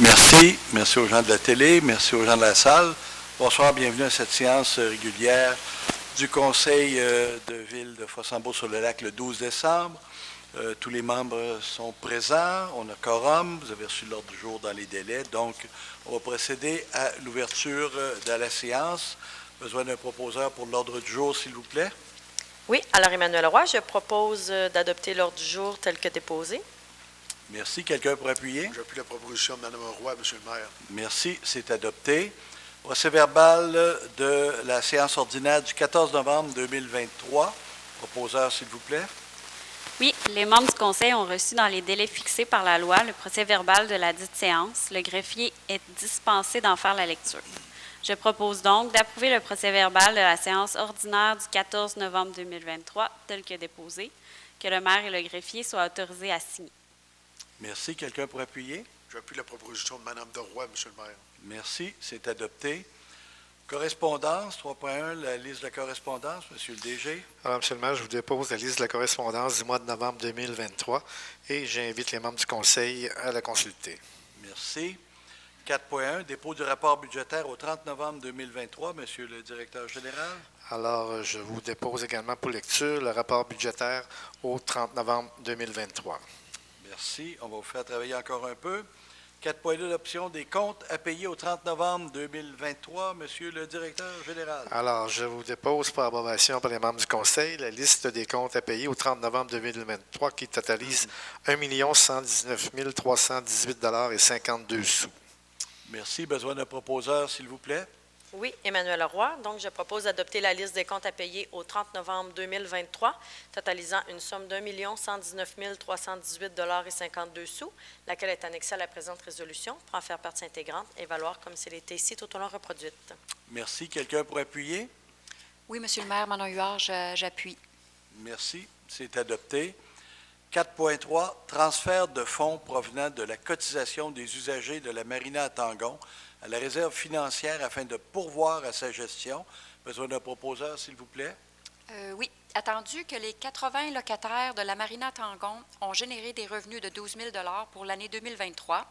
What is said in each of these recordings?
Merci. Merci aux gens de la télé. Merci aux gens de la salle. Bonsoir, bienvenue à cette séance régulière du Conseil de ville de Fossambeau-sur-le-Lac le 12 décembre. Tous les membres sont présents. On a quorum. Vous avez reçu l'ordre du jour dans les délais. Donc, on va procéder à l'ouverture de la séance. Besoin d'un proposeur pour l'ordre du jour, s'il vous plaît. Oui, alors Emmanuel Roy, je propose d'adopter l'ordre du jour tel que déposé. Merci. Quelqu'un pour appuyer? J'appuie la proposition de Mme Roy, Monsieur le maire. Merci. C'est adopté. Procès-verbal de la séance ordinaire du 14 novembre 2023. Proposeur, s'il vous plaît. Oui, les membres du Conseil ont reçu dans les délais fixés par la loi le procès-verbal de la dite séance. Le greffier est dispensé d'en faire la lecture. Je propose donc d'approuver le procès-verbal de la séance ordinaire du 14 novembre 2023 tel que déposé, que le maire et le greffier soient autorisés à signer. Merci. Quelqu'un pour appuyer? J'appuie la proposition de Mme Roy, Monsieur le maire. Merci. C'est adopté. Correspondance, 3.1, la liste de la correspondance, Monsieur le DG. Alors, Monsieur le maire, je vous dépose la liste de la correspondance du mois de novembre 2023 et j'invite les membres du Conseil à la consulter. Merci. 4.1, dépôt du rapport budgétaire au 30 novembre 2023, Monsieur le directeur général. Alors, je vous dépose également pour lecture le rapport budgétaire au 30 novembre 2023. Merci. On va vous faire travailler encore un peu. 4.2, l'option des comptes à payer au 30 novembre 2023, Monsieur le directeur général. Alors, je vous dépose pour approbation par les membres du Conseil la liste des comptes à payer au 30 novembre 2023 qui totalise 1 119 318 $ et 52 sous. Merci. Besoin d'un proposeur, s'il vous plaît. Oui, Emmanuel Roy. Donc, je propose d'adopter la liste des comptes à payer au 30 novembre 2023, totalisant une somme d'1 119 318 $ et 52 sous, laquelle est annexée à la présente résolution pour en faire partie intégrante et valoir comme s'il était ici tout au long reproduite. Merci. Quelqu'un pour appuyer? Oui, Monsieur le maire, Manon Huard, j'appuie. Merci. C'est adopté. 4.3, transfert de fonds provenant de la cotisation des usagers de la marina à Tangon à la réserve financière afin de pourvoir à sa gestion. Besoin d'un proposeur, s'il vous plaît. Oui, attendu que les 80 locataires de la marina Tangon ont généré des revenus de 12 000 $ pour l'année 2023,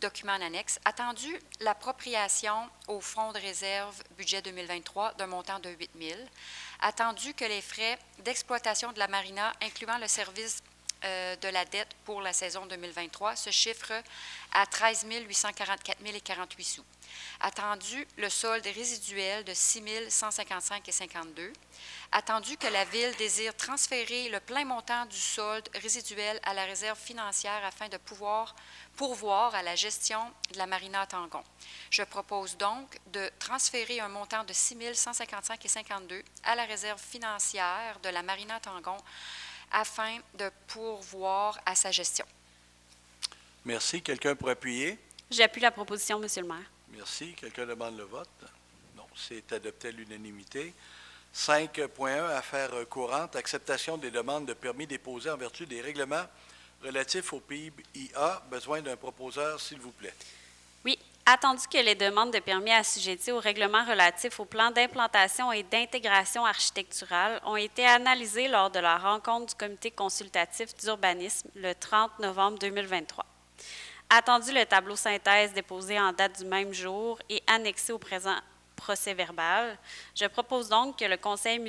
document en annexe, attendu l'appropriation au fonds de réserve budget 2023 d'un montant de 8 000, attendu que les frais d'exploitation de la marina, incluant le service de la dette pour la saison 2023 se chiffre à 13 844 000 et 48 sous. Attendu le solde résiduel de 6 155 et 52. Attendu que la Ville désire transférer le plein montant du solde résiduel à la réserve financière afin de pouvoir pourvoir à la gestion de la marina Tangon. Je propose donc de transférer un montant de 6 155 et 52 à la réserve financière de la marina Tangon afin de pourvoir à sa gestion. Merci. Quelqu'un pour appuyer? J'appuie la proposition, Monsieur le maire. Merci. Quelqu'un demande le vote? Non, c'est adopté à l'unanimité. 5.1, affaires courantes, acceptation des demandes de permis déposées en vertu des règlements relatifs au PIA. Besoin d'un proposeur, s'il vous plaît. Oui, attendu que les demandes de permis assujetties au règlement relatif au plan d'implantation et d'intégration architecturale ont été analysées lors de la rencontre du comité consultatif d'urbanisme le 30 novembre 2023. Attendu le tableau synthèse déposé en date du même jour et annexé au présent procès-verbal, je propose donc que le Conseil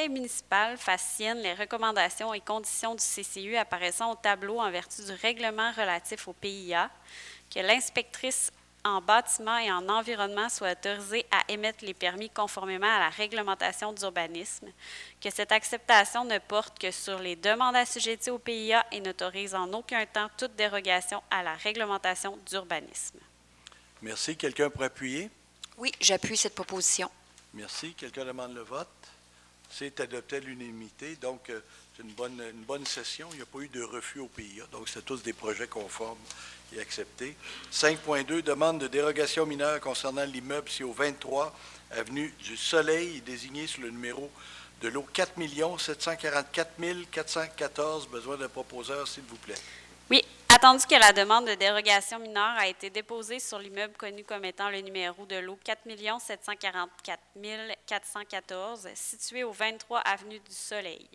municipal fasse sienne les recommandations et conditions du CCU apparaissant au tableau en vertu du règlement relatif au PIA, que l'inspectrice en bâtiment et en environnement soit autorisée à émettre les permis conformément à la réglementation d'urbanisme, que cette acceptation ne porte que sur les demandes assujetties au PIA et n'autorise en aucun temps toute dérogation à la réglementation d'urbanisme. Merci. Quelqu'un pour appuyer? Oui, j'appuie cette proposition. Merci. Quelqu'un demande le vote? C'est adopté à l'unanimité. Donc, c'est une bonne session. Il n'y a pas eu de refus au PIA. Donc, c'est tous des projets conformes et acceptés. 5.2, demande de dérogation mineure concernant l'immeuble au 23 avenue du Soleil, désigné sur le numéro de lot 4 744 414. Besoin d'un proposeur, s'il vous plaît. Oui, attendu que la demande de dérogation mineure a été déposée sur l'immeuble connu comme étant le numéro de lot 4 744 414, situé au 23 avenue du Soleil,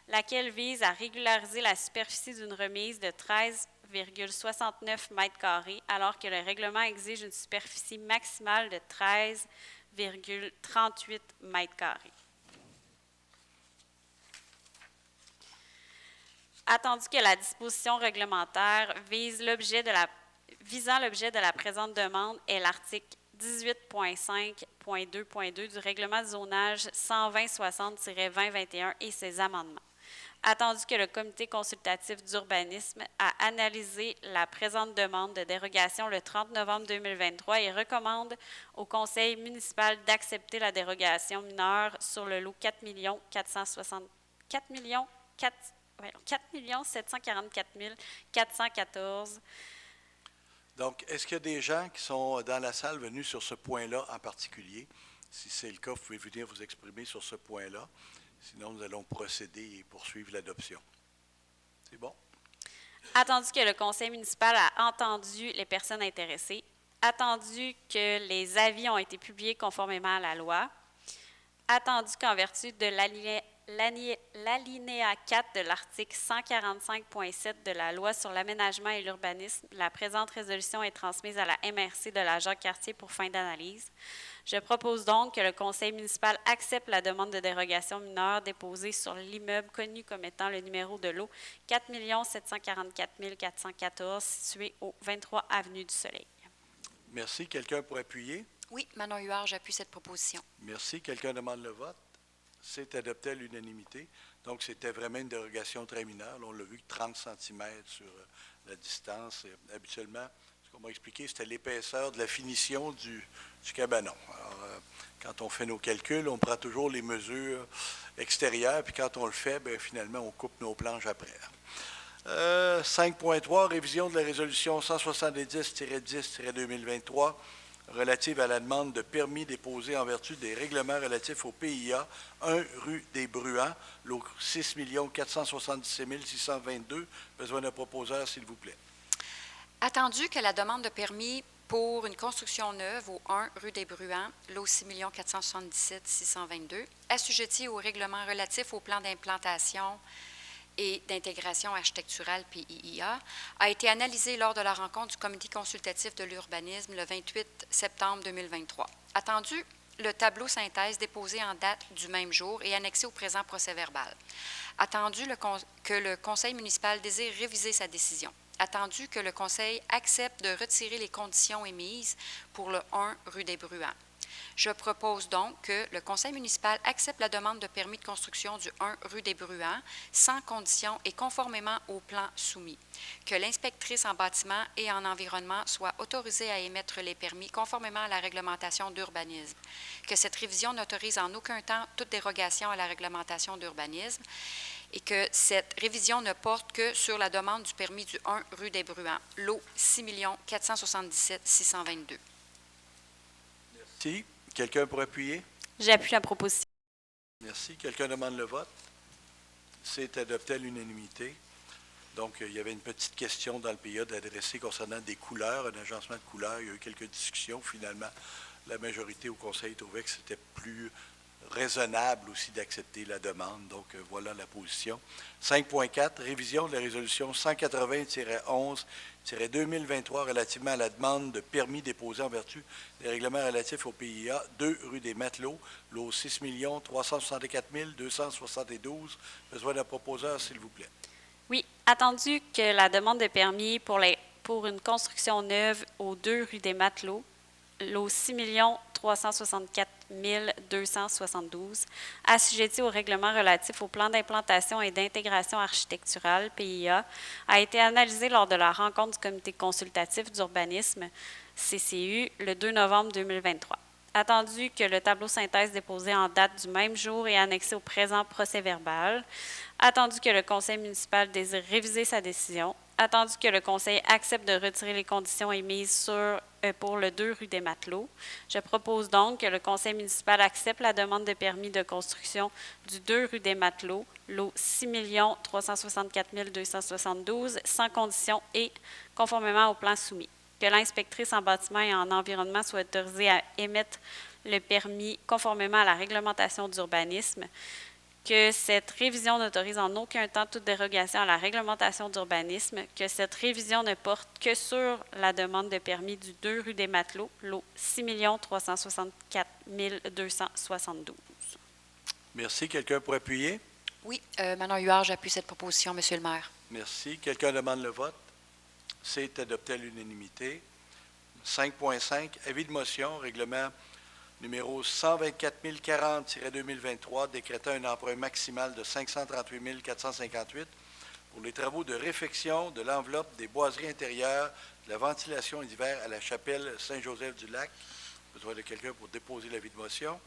laquelle vise à régulariser la superficie d'une remise de 13 13,69 mètres carrés, alors que le règlement exige une superficie maximale de 13,38 mètres carrés. Attendu que la disposition réglementaire visant l'objet de la présente demande est l'article 18.5.2.2 du règlement de zonage 120-60-2021 et ses amendements. Attendu que le comité consultatif d'urbanisme a analysé la présente demande de dérogation le 30 novembre 2023 et recommande au conseil municipal d'accepter la dérogation mineure sur le lot 4 744 414. Donc, est-ce qu'il y a des gens qui sont dans la salle venus sur ce point-là en particulier? Si c'est le cas, vous pouvez venir vous exprimer sur ce point-là. Sinon, nous allons procéder et poursuivre l'adoption. C'est bon? Attendu que le conseil municipal a entendu les personnes intéressées, attendu que les avis ont été publiés conformément à la loi, attendu qu'en vertu de l'alinéa 4 de l'article 145.7 de la loi sur l'aménagement et l'urbanisme, la présente résolution est transmise à la MRC de la Jacques-Cartier pour fin d'analyse. Je propose donc que le conseil municipal accepte la demande de dérogation mineure déposée sur l'immeuble connu comme étant le numéro de lot 4 744 414 situé au 23 avenue du Soleil. Merci. Quelqu'un pour appuyer? Oui, Manon Huard, j'appuie cette proposition. Merci. Quelqu'un demande le vote? C'est adopté à l'unanimité. Donc, c'était vraiment une dérogation très mineure. Là, on l'a vu, 30 cm sur la distance. Et, habituellement, ce qu'on m'a expliqué, c'était l'épaisseur de la finition du cabanon. Alors, quand on fait nos calculs, on prend toujours les mesures extérieures, puis quand on le fait, bien, finalement, on coupe nos planches après. 5.3, révision de la résolution 170-10-2023 relative à la demande de permis déposé en vertu des règlements relatifs au PIA 1 rue des Bruants, lot 6 477 622. Besoin d'un proposeur, s'il vous plaît. Attendu que la demande de permis pour une construction neuve au 1 rue des Bruants, lot 6 477 622, assujettie au règlement relatif au plan d'implantation et d'intégration architecturale PIIA, a été analysée lors de la rencontre du comité consultatif de l'urbanisme le 28 septembre 2023. Attendu le tableau synthèse déposé en date du même jour et annexé au présent procès-verbal. Attendu que le conseil municipal désire réviser sa décision. Attendu que le conseil accepte de retirer les conditions émises pour le 1 rue des Bruants. Je propose donc que le conseil municipal accepte la demande de permis de construction du 1 rue des Bruants sans condition et conformément au plan soumis. Que l'inspectrice en bâtiment et en environnement soit autorisée à émettre les permis conformément à la réglementation d'urbanisme. Que cette révision n'autorise en aucun temps toute dérogation à la réglementation d'urbanisme et que cette révision ne porte que sur la demande du permis du 1 rue des Bruants, lot 6 477 622. Merci. Quelqu'un pour appuyer? J'appuie la proposition. Merci. Quelqu'un demande le vote? C'est adopté à l'unanimité. Donc, il y avait une petite question dans le PIA d'adresser concernant des couleurs, un agencement de couleurs. Il y a eu quelques discussions. Finalement, la majorité au conseil trouvait que c'était plus raisonnable aussi d'accepter la demande. Donc, voilà la position. 5.4, révision de la résolution 180-11-2023 relativement à la demande de permis déposé en vertu des règlements relatifs au PIA 2 rue des Matelots, lot 6 364 272. Besoin d'un proposeur, s'il vous plaît. Oui, attendu que la demande de permis pour une construction neuve au 2 rue des Matelots, lot 6 364 272, assujetti au règlement relatif au plan d'implantation et d'intégration architecturale, PIA, a été analysé lors de la rencontre du comité consultatif d'urbanisme, CCU, le 2 novembre 2023. Attendu que le tableau synthèse déposé en date du même jour et annexé au présent procès-verbal, attendu que le conseil municipal désire réviser sa décision, attendu que le conseil accepte de retirer les conditions émises pour le 2 rue des Matelots, je propose donc que le conseil municipal accepte la demande de permis de construction du 2 rue des Matelots, lot 6 364 272, sans condition et conformément au plan soumis. Que l'inspectrice en bâtiment et en environnement soit autorisée à émettre le permis conformément à la réglementation d'urbanisme, que cette révision n'autorise en aucun temps toute dérogation à la réglementation d'urbanisme, que cette révision ne porte que sur la demande de permis du 2 rue des Matelots, lot 6 364 272. Merci. Quelqu'un pour appuyer? Oui, Manon Huard, j'appuie cette proposition, Monsieur le maire. Merci. Quelqu'un demande le vote? C'est adopté à l'unanimité. 5.5, avis de motion, règlement numéro 124 040-2023, décrétant un emprunt maximal de 538 458 pour les travaux de réfection de l'enveloppe des boiseries intérieures, de la ventilation d'hiver à la chapelle Saint-Joseph-du-Lac. Besoin de quelqu'un pour déposer l'avis de motion.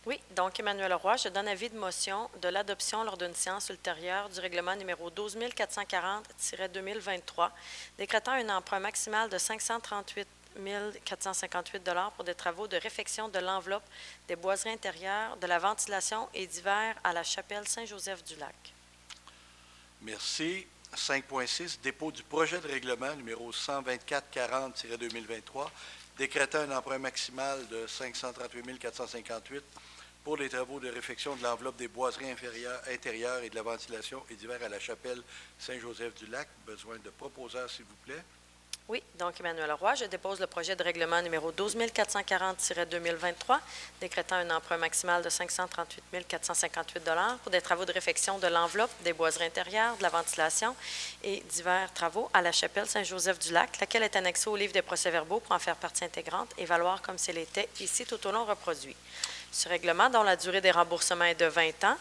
Oui, donc Emmanuel Roy, je donne avis de motion de l'adoption lors d'une séance ultérieure du règlement numéro 12 440-2023, décrétant un emprunt maximal de 538 458 $ pour des travaux de réfection de l'enveloppe des boiseries intérieures, de la ventilation et d'hiver à la chapelle Saint-Joseph-du-Lac. Merci. 5.6, dépôt du projet de règlement numéro 124-40-2023, décrétant un emprunt maximal de 538 458 pour les travaux de réfection de l'enveloppe des boiseries intérieures et de la ventilation et d'hiver à la chapelle Saint-Joseph-du-Lac. Besoin de proposeurs, s'il vous plaît. Oui, donc Emmanuel Roy, je dépose le projet de règlement numéro 12 440-2023, décrétant un emprunt maximal de 538 458 $ pour des travaux de réfection de l'enveloppe des boiseries intérieures, de la ventilation et divers travaux à la chapelle Saint-Joseph-du-Lac, laquelle est annexée au livre des procès-verbaux pour en faire partie intégrante et valoir comme s'il était ici tout au long reproduit. Ce règlement, dont la durée des remboursements est de 20 ans,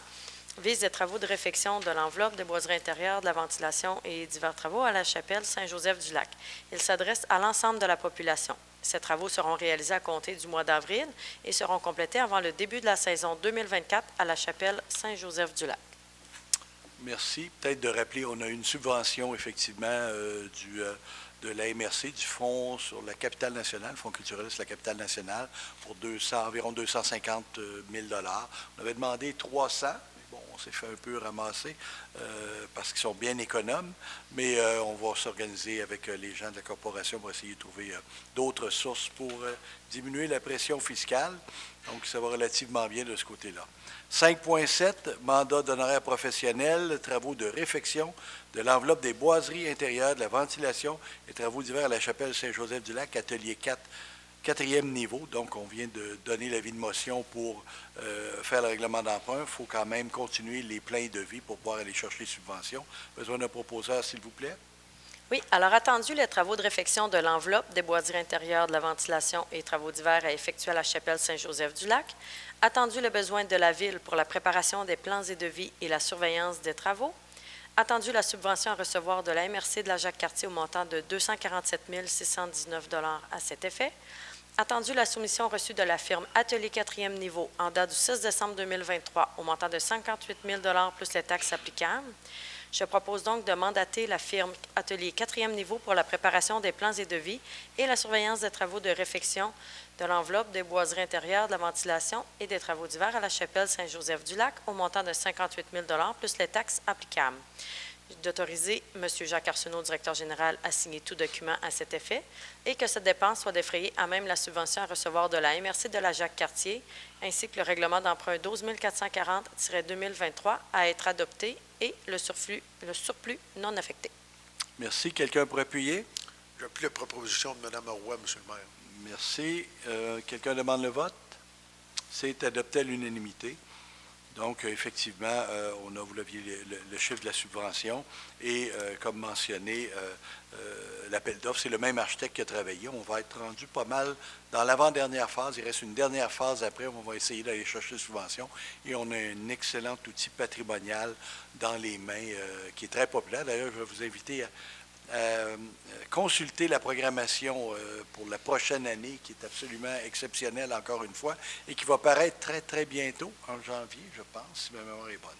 vise des travaux de réfection de l'enveloppe des boiseries intérieures, de la ventilation et divers travaux à la chapelle Saint-Joseph-du-Lac. Il s'adresse à l'ensemble de la population. Ces travaux seront réalisés à compter du mois d'avril et seront complétés avant le début de la saison 2024 à la chapelle Saint-Joseph-du-Lac. Merci. Peut-être de rappeler, on a une subvention, effectivement, de la MRC, du Fonds sur la capitale nationale, Fonds culturel sur la capitale nationale, pour environ 250 000 $. On avait demandé 300 000. Bon, on s'est fait un peu ramasser parce qu'ils sont bien économes, mais on va s'organiser avec les gens de la corporation pour essayer de trouver d'autres sources pour diminuer la pression fiscale. Donc, ça va relativement bien de ce côté-là. 5.7, mandat d'honoraires professionnels, travaux de réfection de l'enveloppe des boiseries intérieures, de la ventilation et travaux d'hiver à la chapelle Saint-Joseph-du-Lac, atelier 4. Quatrième niveau, donc on vient de donner l'avis de motion pour faire le règlement d'emprunt. Il faut quand même continuer les pleins de vie pour pouvoir aller chercher les subventions. Besoin d'un proposeur, s'il vous plaît. Oui, alors attendu les travaux de réfection de l'enveloppe des boiseries intérieures, de la ventilation et travaux d'hiver à effectuer à la chapelle Saint-Joseph-du-Lac. Attendu le besoin de la Ville pour la préparation des plans et devis et la surveillance des travaux. Attendu la subvention à recevoir de la MRC de la Jacques-Cartier au montant de 247 619 $ à cet effet. Attendu la soumission reçue de la firme Atelier 4e niveau en date du 6 décembre 2023 au montant de 58 000 $ plus les taxes applicables. Je propose donc de mandater la firme Atelier 4e niveau pour la préparation des plans et devis et la surveillance des travaux de réfection de l'enveloppe des boiseries intérieures, de la ventilation et des travaux d'hiver à la chapelle Saint-Joseph-du-Lac au montant de 58 000 $ plus les taxes applicables. D'autoriser M. Jacques Arsenault, directeur général, à signer tout document à cet effet et que cette dépense soit défrayée à même la subvention à recevoir de la MRC de la Jacques-Cartier ainsi que le règlement d'emprunt 12 440-2023 à être adopté et le surplus non affecté. Merci. Quelqu'un pour appuyer? J'appuie la proposition de Mme Roy, M. le maire. Merci. Quelqu'un demande le vote? C'est adopté à l'unanimité. Donc, effectivement, vous l'aviez le chiffre de la subvention et, comme mentionné, l'appel d'offres, c'est le même architecte qui a travaillé. On va être rendu pas mal dans l'avant-dernière phase. Il reste une dernière phase après. On va essayer d'aller chercher la subvention. Et on a un excellent outil patrimonial dans les mains qui est très populaire. D'ailleurs, je vais vous inviter à consulter la programmation pour la prochaine année, qui est absolument exceptionnelle encore une fois, et qui va paraître très, très bientôt, en janvier, je pense, si ma mémoire est bonne.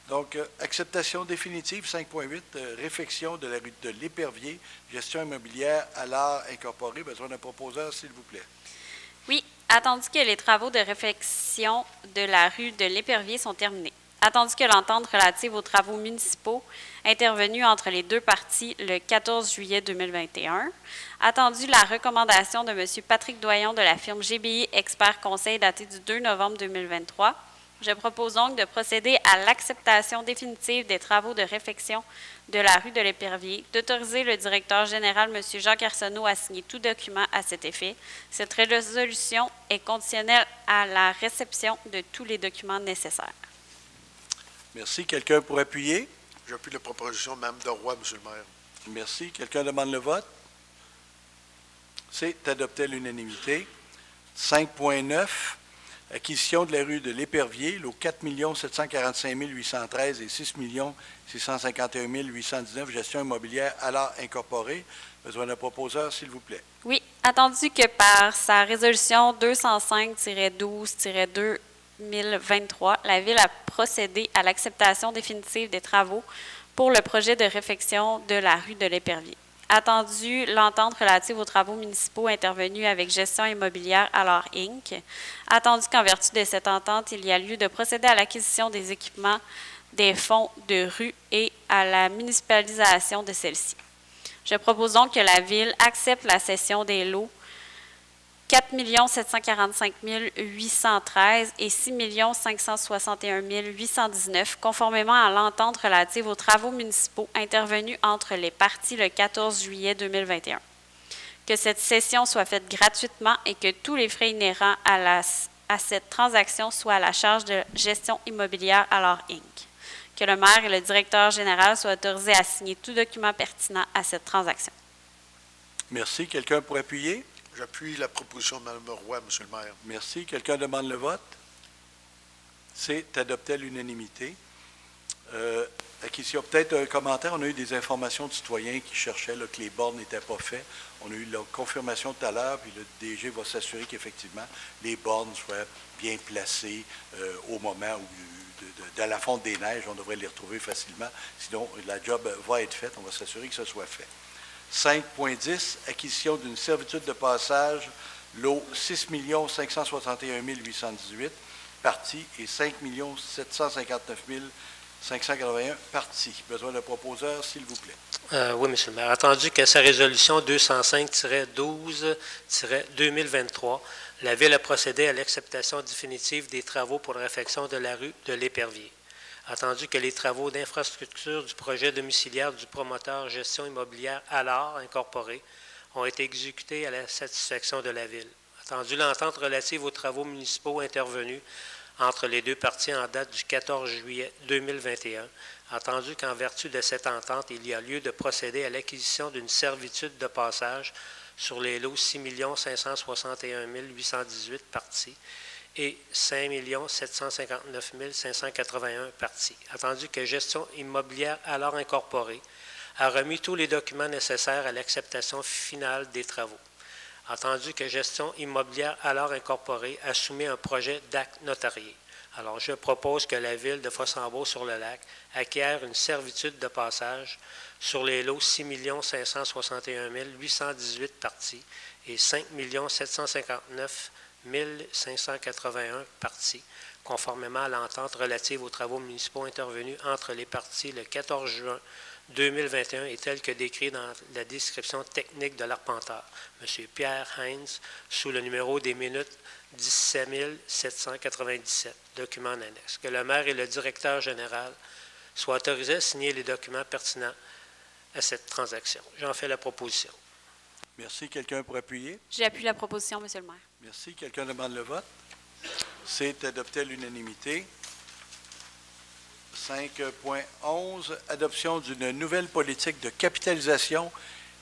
Donc, acceptation définitive, 5.8, réfection de la rue de l'Épervier, gestion immobilière à l'art incorporé. Besoin d'un proposeur, s'il vous plaît. Oui, attendu que les travaux de réfection de la rue de l'Épervier sont terminés. Attendu que l'entente relative aux travaux municipaux intervenus entre les deux parties le 14 juillet 2021. Attendu la recommandation de M. Patrick Doyon de la firme GBI Expert Conseil datée du 2 novembre 2023 Je propose donc de procéder à l'acceptation définitive des travaux de réfection de la rue de l'Épervier, d'autoriser le directeur général, M. Jacques Arsenault, à signer tout document à cet effet. Cette résolution est conditionnelle à la réception de tous les documents nécessaires. Merci. Quelqu'un pour appuyer? J'appuie la proposition de Mme Deroy, Monsieur le maire. Merci. Quelqu'un demande le vote? C'est adopté à l'unanimité. 5.9, acquisition de la rue de l'Épervier, lots 4 745 813 et 6 651 819, gestion immobilière Allard Incorporée. Besoin d'un proposeur, s'il vous plaît. Oui, attendu que par sa résolution 205-12-2023, la Ville a procédé à l'acceptation définitive des travaux pour le projet de réfection de la rue de l'Épervier. Attendu l'entente relative aux travaux municipaux intervenus avec Gestion immobilière Allard Inc. Attendu qu'en vertu de cette entente, il y a lieu de procéder à l'acquisition des équipements des fonds de rue et à la municipalisation de celle-ci. Je propose donc que la Ville accepte la cession des lots 4 745 813 et 6 561 819, conformément à l'entente relative aux travaux municipaux intervenus entre les parties le 14 juillet 2021. Que cette cession soit faite gratuitement et que tous les frais inhérents à cette transaction soient à la charge de Gestion immobilière Allard Inc. Que le maire et le directeur général soient autorisés à signer tout document pertinent à cette transaction. Merci. Quelqu'un pour appuyer? J'appuie la proposition de Mme Roy, Monsieur le maire. Merci. Quelqu'un demande le vote? C'est adopté à l'unanimité. Acquisition, peut-être un commentaire. On a eu des informations de citoyens qui cherchaient là, que les bornes n'étaient pas faites. On a eu la confirmation tout à l'heure, puis le DG va s'assurer qu'effectivement, les bornes soient bien placées au moment où, dans la fonte des neiges, on devrait les retrouver facilement. Sinon, la job va être faite. On va s'assurer que ce soit fait. 5.10, acquisition d'une servitude de passage, lot 6 561 818 parties et 5 759 581 parties. Besoin d'un proposeur, s'il vous plaît. Oui, M. le maire. Attendu qu'à sa résolution 205-12-2023, la Ville a procédé à l'acceptation définitive des travaux pour la réfection de la rue de l'Épervier. Attendu que les travaux d'infrastructure du projet domiciliaire du promoteur Gestion immobilière Allard Incorporée ont été exécutés à la satisfaction de la Ville. Attendu l'entente relative aux travaux municipaux intervenus entre les deux parties en date du 14 juillet 2021, attendu qu'en vertu de cette entente, il y a lieu de procéder à l'acquisition d'une servitude de passage sur les lots 6 561 818 parties et 5 759 581 parties. Attendu que Gestion immobilière Allard Incorporée a remis tous les documents nécessaires à l'acceptation finale des travaux. Attendu que Gestion immobilière Allard Incorporée a soumis un projet d'acte notarié. Alors, je propose que la Ville de Fossambeau-sur-le-Lac acquiert une servitude de passage sur les lots 6 561 818 parties et 5 759 581 parties, conformément à l'entente relative aux travaux municipaux intervenus entre les parties le 14 juin 2021 et tel que décrit dans la description technique de l'arpenteur, M. Pierre Heinz, sous le numéro des minutes 17 797, document en annexe. Que le maire et le directeur général soient autorisés à signer les documents pertinents à cette transaction. J'en fais la proposition. Merci. Quelqu'un pour appuyer? J'appuie la proposition, M. le maire. Merci. Quelqu'un demande le vote? C'est adopté à l'unanimité. 5.11, adoption d'une nouvelle politique de capitalisation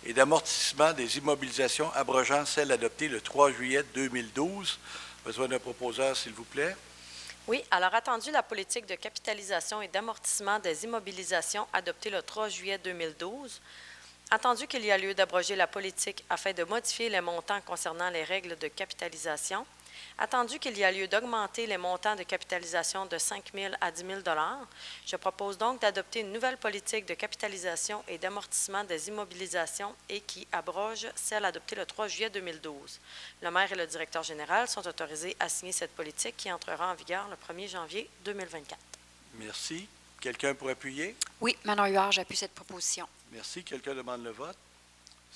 et d'amortissement des immobilisations abrogeant celle adoptée le 3 juillet 2012. Besoin d'un proposeur, s'il vous plaît. Oui, alors attendu la politique de capitalisation et d'amortissement des immobilisations adoptée le 3 juillet 2012, attendu qu'il y a lieu d'abroger la politique afin de modifier les montants concernant les règles de capitalisation, attendu qu'il y a lieu d'augmenter les montants de capitalisation de 5 000 à 10 000 je propose donc d'adopter une nouvelle politique de capitalisation et d'amortissement des immobilisations et qui abroge celle adoptée le 3 juillet 2012. Le maire et le directeur général sont autorisés à signer cette politique qui entrera en vigueur le 1er janvier 2024. Merci. Quelqu'un pour appuyer? Oui, Manon Huard, j'appuie cette proposition. Merci. Quelqu'un demande le vote?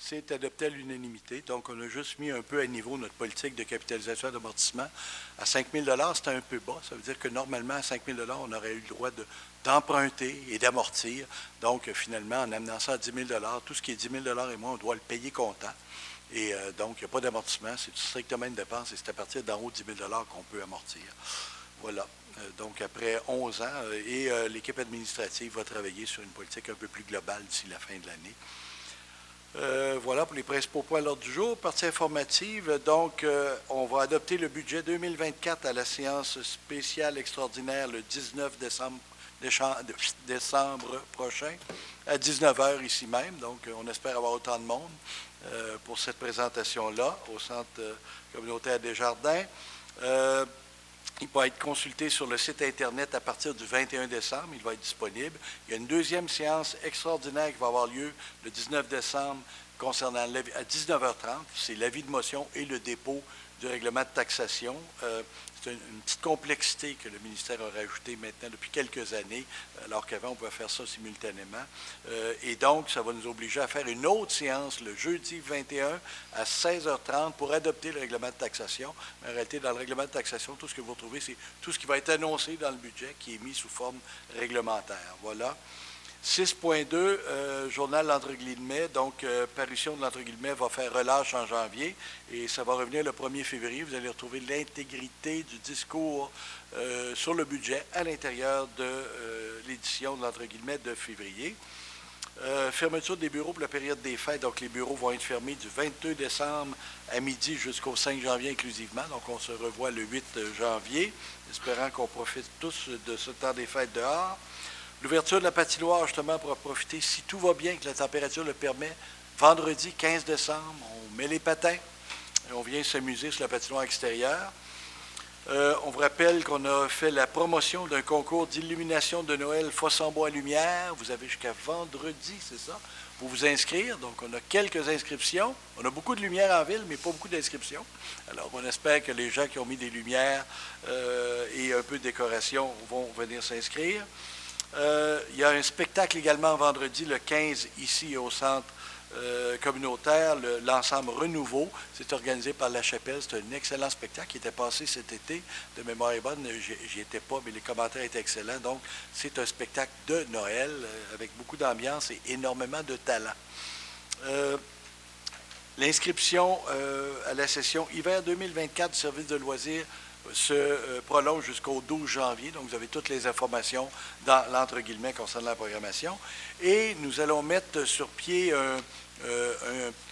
c'est adopté à l'unanimité. Donc, on a juste mis un peu à niveau notre politique de capitalisation et d'amortissement. À 5 000 $, c'était un peu bas. Ça veut dire que normalement, à 5 000 $, on aurait eu le droit d'emprunter et d'amortir. Donc, finalement, en amenant ça à 10 000 $, tout ce qui est 10 000 $ et moins, on doit le payer comptant. Et donc, il n'y a pas d'amortissement. C'est strictement une dépense et c'est à partir d'en haut de 10 000 $ qu'on peut amortir. Voilà. Donc, après 11 ans, et l'équipe administrative va travailler sur une politique un peu plus globale d'ici la fin de l'année. Voilà pour les principaux points à l'ordre du jour. Partie informative, donc, on va adopter le budget 2024 à la séance spéciale extraordinaire le 19 décembre prochain, à 19h ici même. Donc, on espère avoir autant de monde pour cette présentation-là au Centre communautaire des Jardins. Il va être consulté sur le site Internet à partir du 21 décembre. Il va être disponible. Il y a une deuxième séance extraordinaire qui va avoir lieu le 19 décembre concernant à 19h30. C'est l'avis de motion et le dépôt du règlement de taxation. C'est une petite complexité que le ministère a rajoutée maintenant depuis quelques années, alors qu'avant, on pouvait faire ça simultanément. Et donc, ça va nous obliger à faire une autre séance le jeudi 21 à 16h30 pour adopter le règlement de taxation. En réalité, dans le règlement de taxation, tout ce que vous retrouvez, c'est tout ce qui va être annoncé dans le budget qui est mis sous forme réglementaire. Voilà. 6.2, journal l'entre guillemets, donc parution de l'entre guillemets va faire relâche en janvier et ça va revenir le 1er février. Vous allez retrouver l'intégrité du discours sur le budget à l'intérieur de l'édition de l'entre guillemets de février. Fermeture des bureaux pour la période des fêtes, donc les bureaux vont être fermés du 22 décembre à midi jusqu'au 5 janvier inclusivement, donc on se revoit le 8 janvier, espérant qu'on profite tous de ce temps des fêtes dehors. L'ouverture de la patinoire, justement, pour profiter, si tout va bien, que la température le permet, vendredi 15 décembre, on met les patins et on vient s'amuser sur la patinoire extérieure. On vous rappelle qu'on a fait la promotion d'un concours d'illumination de Noël Fossambois Lumière. Vous avez jusqu'à vendredi, c'est ça, pour vous inscrire. Donc, on a quelques inscriptions. On a beaucoup de lumière en ville, mais pas beaucoup d'inscriptions. Alors, on espère que les gens qui ont mis des lumières et un peu de décoration vont venir s'inscrire. Il y a un spectacle également vendredi, le 15, ici au centre communautaire, l'ensemble Renouveau. C'est organisé par La Chapelle. C'est un excellent spectacle qui était passé cet été. De mémoire est bonne, j'y étais pas, mais les commentaires étaient excellents. Donc, c'est un spectacle de Noël avec beaucoup d'ambiance et énormément de talent. L'inscription à la session hiver 2024 du service de loisirs se prolonge jusqu'au 12 janvier. Donc, vous avez toutes les informations dans l'entre guillemets concernant la programmation. Et nous allons mettre sur pied un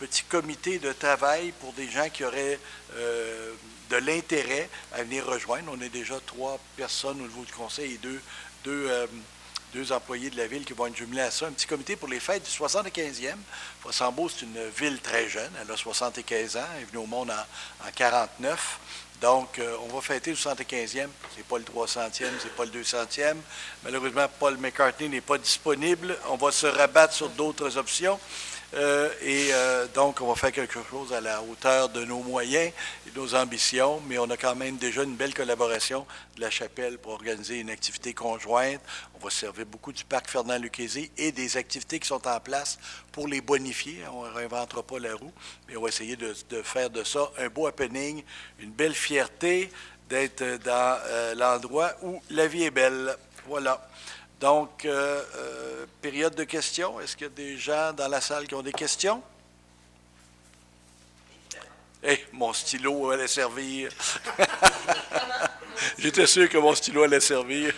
petit comité de travail pour des gens qui auraient de l'intérêt à venir rejoindre. On a déjà 3 personnes au niveau du conseil et deux employés de la ville qui vont être jumelés à ça. Un petit comité pour les fêtes du 75e. Fossambeau, c'est une ville très jeune. Elle a 75 ans. Elle est venue au monde en 49. Donc, on va fêter le 75e. C'est pas le 300e, c'est pas le 200e. Malheureusement, Paul McCartney n'est pas disponible. On va se rabattre sur d'autres options. Donc, on va faire quelque chose à la hauteur de nos moyens et de nos ambitions, mais on a quand même déjà une belle collaboration de La Chapelle pour organiser une activité conjointe. On va se servir beaucoup du parc Fernand-Lucchesi et des activités qui sont en place pour les bonifier. On ne réinventera pas la roue, mais on va essayer de faire de ça un beau happening, une belle fierté d'être dans l'endroit où la vie est belle. Voilà. Donc, période de questions. Est-ce qu'il y a des gens dans la salle qui ont des questions? Mon stylo allait servir. J'étais sûr que mon stylo allait servir.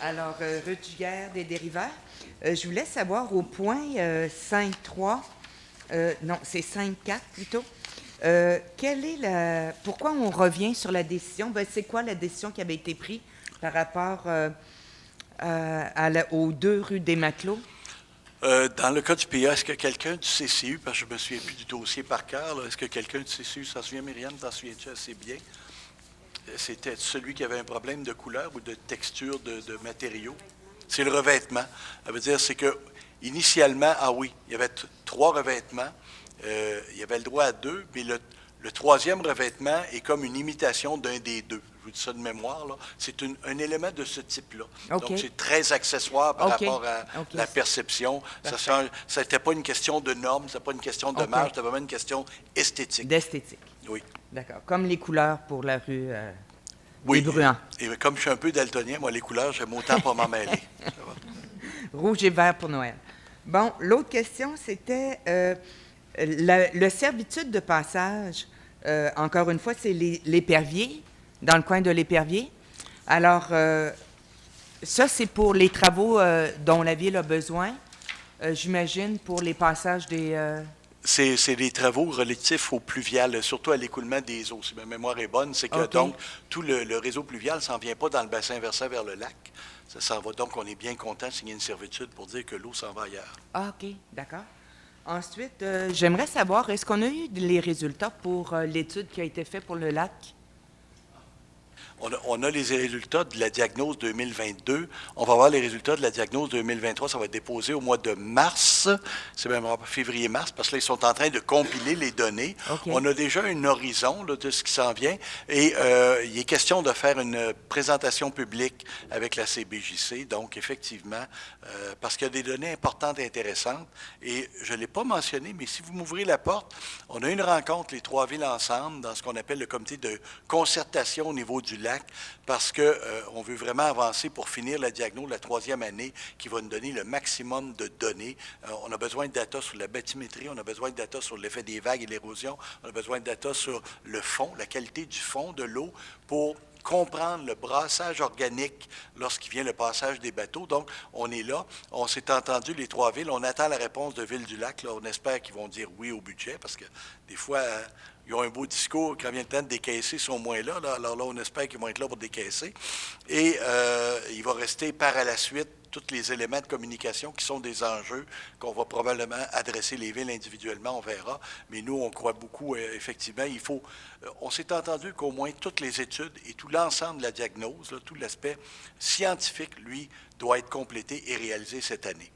Alors, Ruth Giguère des Dérivats. Je voulais savoir au point 5.3, non, c'est 5.4 plutôt, pourquoi on revient sur la décision? C'est quoi la décision qui avait été prise par rapport aux 2 rue des Matelots? Dans le cas du PA, est-ce que quelqu'un du CCU, parce que je ne me souviens plus du dossier par cœur, est-ce que quelqu'un du CCU s'en souvient, Myriam, t'en souviens-tu assez bien? C'était celui qui avait un problème de couleur ou de texture de matériaux? C'est le revêtement. Ça veut dire, c'est que initialement, il y avait 3 revêtements. Il y avait le droit à 2, mais Le troisième revêtement est comme une imitation d'un des deux. Je vous dis ça de mémoire, là. C'est un élément de ce type-là. OK. Donc, c'est très accessoire par OK. rapport à OK. la perception. Ça n'était pas une question de normes, ce n'était pas une question de OK. marge, c'était vraiment une question esthétique. D'esthétique. Oui. D'accord. Comme les couleurs pour la rue Oui. des Bruants. Et comme je suis un peu daltonien, moi, les couleurs, j'aime autant pas m'en mêler. Ça va. Rouge et vert pour Noël. Bon, l'autre question, c'était le servitude de passage. Encore une fois, c'est l'Épervier, dans le coin de l'Épervier. Alors, ça, c'est pour les travaux dont la Ville a besoin, j'imagine, pour les passages des... C'est des travaux relatifs au pluvial, surtout à l'écoulement des eaux. Si ma mémoire est bonne, c'est que OK. donc tout le réseau pluvial ne s'en vient pas dans le bassin versant vers le lac. Ça s'en va. Donc, on est bien content de signer une servitude pour dire que l'eau s'en va ailleurs. Ah, OK, d'accord. Ensuite, j'aimerais savoir, est-ce qu'on a eu les résultats pour l'étude qui a été faite pour le lac? On a les résultats de la diagnose 2022. On va avoir les résultats de la diagnose 2023. Ça va être déposé au mois de mars. C'est même février-mars, parce que là, ils sont en train de compiler les données. OK. On a déjà un horizon là, de ce qui s'en vient. Et il est question de faire une présentation publique avec la CBJC. Donc, effectivement, parce qu'il y a des données importantes et intéressantes. Et je ne l'ai pas mentionné, mais si vous m'ouvrez la porte, on a une rencontre, les trois villes ensemble, dans ce qu'on appelle le comité de concertation au niveau du lac, parce qu'on veut vraiment avancer pour finir la diagnose de la troisième année qui va nous donner le maximum de données. On a besoin de data sur la bathymétrie, on a besoin de data sur l'effet des vagues et l'érosion, on a besoin de data sur le fond, la qualité du fond de l'eau pour comprendre le brassage organique lorsqu'il vient le passage des bateaux. Donc, on est là. On s'est entendu, les trois villes. On attend la réponse de Ville-du-Lac. Là, on espère qu'ils vont dire oui au budget parce que des fois, ils ont un beau discours. Quand vient le temps de décaisser, ils sont moins là. Alors là, on espère qu'ils vont être là pour décaisser. Et il va rester par à la suite tous les éléments de communication qui sont des enjeux qu'on va probablement adresser les villes individuellement, on verra. Mais nous, on croit beaucoup, effectivement, il faut... on s'est entendu qu'au moins toutes les études et tout l'ensemble de la diagnose, là, tout l'aspect scientifique, lui, doit être complété et réalisé cette année.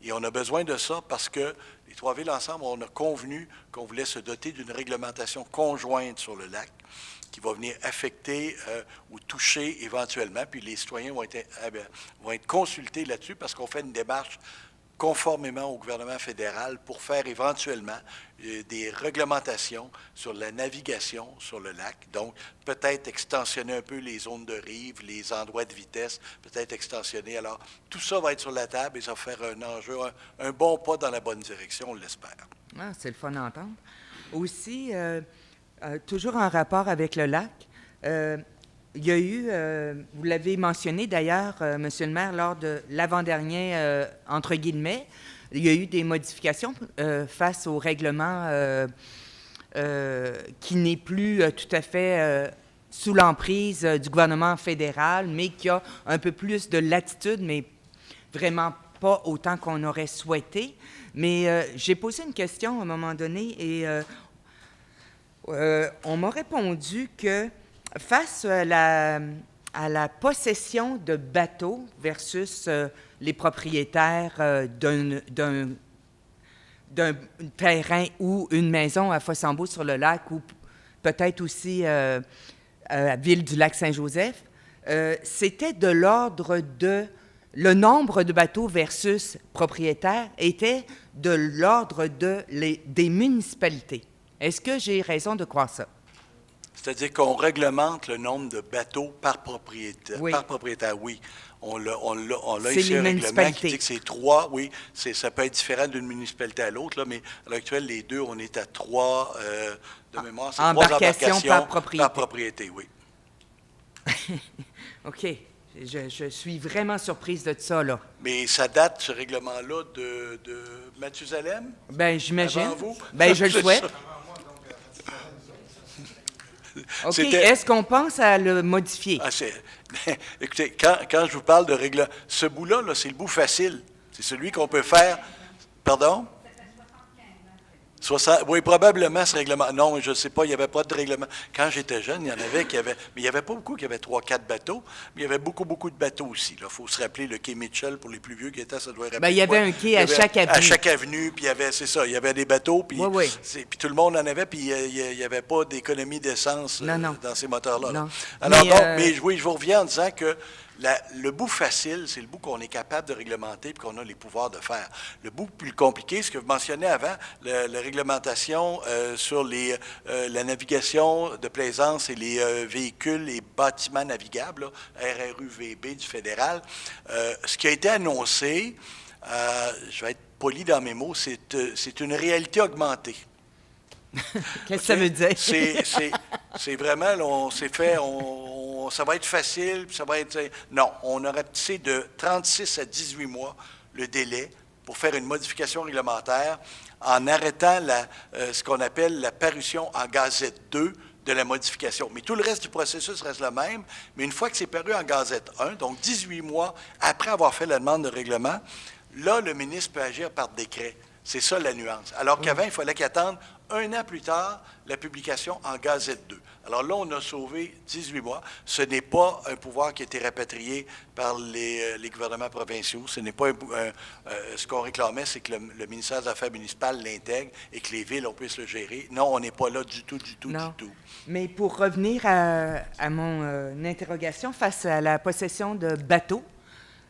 Et on a besoin de ça parce que les trois villes ensemble, on a convenu qu'on voulait se doter d'une réglementation conjointe sur le lac qui va venir affecter ou toucher éventuellement, puis les citoyens vont être consultés là-dessus parce qu'on fait une démarche conformément au gouvernement fédéral pour faire éventuellement des réglementations sur la navigation sur le lac. Donc, peut-être extensionner un peu les zones de rive, les endroits de vitesse, peut-être extensionner. Alors, tout ça va être sur la table et ça va faire un enjeu, un bon pas dans la bonne direction, on l'espère. Ah, c'est le fun à entendre. Aussi, toujours en rapport avec le lac, il y a eu, vous l'avez mentionné d'ailleurs, Monsieur le maire, lors de l'avant-dernier, entre guillemets, il y a eu des modifications face au règlement qui n'est plus tout à fait sous l'emprise du gouvernement fédéral, mais qui a un peu plus de latitude, mais vraiment pas autant qu'on aurait souhaité. Mais j'ai posé une question à un moment donné et on m'a répondu que face à la possession de bateaux versus les propriétaires d'un terrain ou une maison à Fossambeau-sur-le-Lac ou peut-être aussi à Ville-du-Lac-Saint-Joseph, c'était de l'ordre de... Le nombre de bateaux versus propriétaires était de l'ordre des municipalités. Est-ce que j'ai raison de croire ça? C'est-à-dire qu'on réglemente le nombre de bateaux par propriétaire. Oui. Par propriétaire, oui. On l'a C'est ici les un règlement qui municipalités. dit que c'est 3, oui. Ça peut être différent d'une municipalité à l'autre, là, mais à l'heure actuelle, les deux, on est à 3, de mémoire, c'est 3 Embarcations par propriété. Par propriété, oui. OK. Je suis vraiment surprise de ça, là. Mais ça date, ce règlement-là, de Mathusalem? Bien, j'imagine. Avant vous? Bien, je le C'est souhaite. ça. OK. C'était- Est-ce qu'on pense à le modifier? Écoutez, quand je vous parle de règlement, ce bout-là, là, c'est le bout facile. C'est celui qu'on peut faire. Pardon? Oui, probablement ce règlement. Non, je ne sais pas, il n'y avait pas de règlement. Quand j'étais jeune, il y en avait qui avaient. Mais il n'y avait pas beaucoup qui avaient 3-4 bateaux, mais il y avait beaucoup de bateaux aussi. Il faut se rappeler le quai Mitchell, pour les plus vieux qui étaient, ça doit rappeler. Ben, il y avait un quai à chaque avenue. À chaque avenue, puis c'est ça, il y avait des bateaux, puis Oui. puis tout le monde en avait, puis il n'y avait pas d'économie d'essence dans ces moteurs-là. Non. Alors, Mais, oui, je vous reviens en disant que le bout facile, c'est le bout qu'on est capable de réglementer et qu'on a les pouvoirs de faire. Le bout plus compliqué, ce que vous mentionniez avant, la réglementation sur la navigation de plaisance et les véhicules et bâtiments navigables, là, RRUVB du fédéral. Ce qui a été annoncé, je vais être poli dans mes mots, c'est une réalité augmentée. Qu'est-ce que ça veut dire? C'est vraiment, là, on s'est fait, ça va être facile, puis ça va être... Non, on aurait tissé de 36 à 18 mois le délai pour faire une modification réglementaire en arrêtant ce qu'on appelle la parution en Gazette 2 de la modification. Mais tout le reste du processus reste le même, mais une fois que c'est paru en Gazette 1, donc 18 mois après avoir fait la demande de règlement, là, le ministre peut agir par décret. C'est ça la nuance. Alors qu'avant, il fallait qu'il attende 1 an plus tard la publication en Gazette 2. Alors là, on a sauvé 18 mois. Ce n'est pas un pouvoir qui a été rapatrié par les gouvernements provinciaux. Ce n'est pas ce qu'on réclamait, c'est que le ministère des Affaires municipales l'intègre et que les villes, on puisse le gérer. Non, on n'est pas là du tout. Mais pour revenir à mon interrogation face à la possession de bateaux,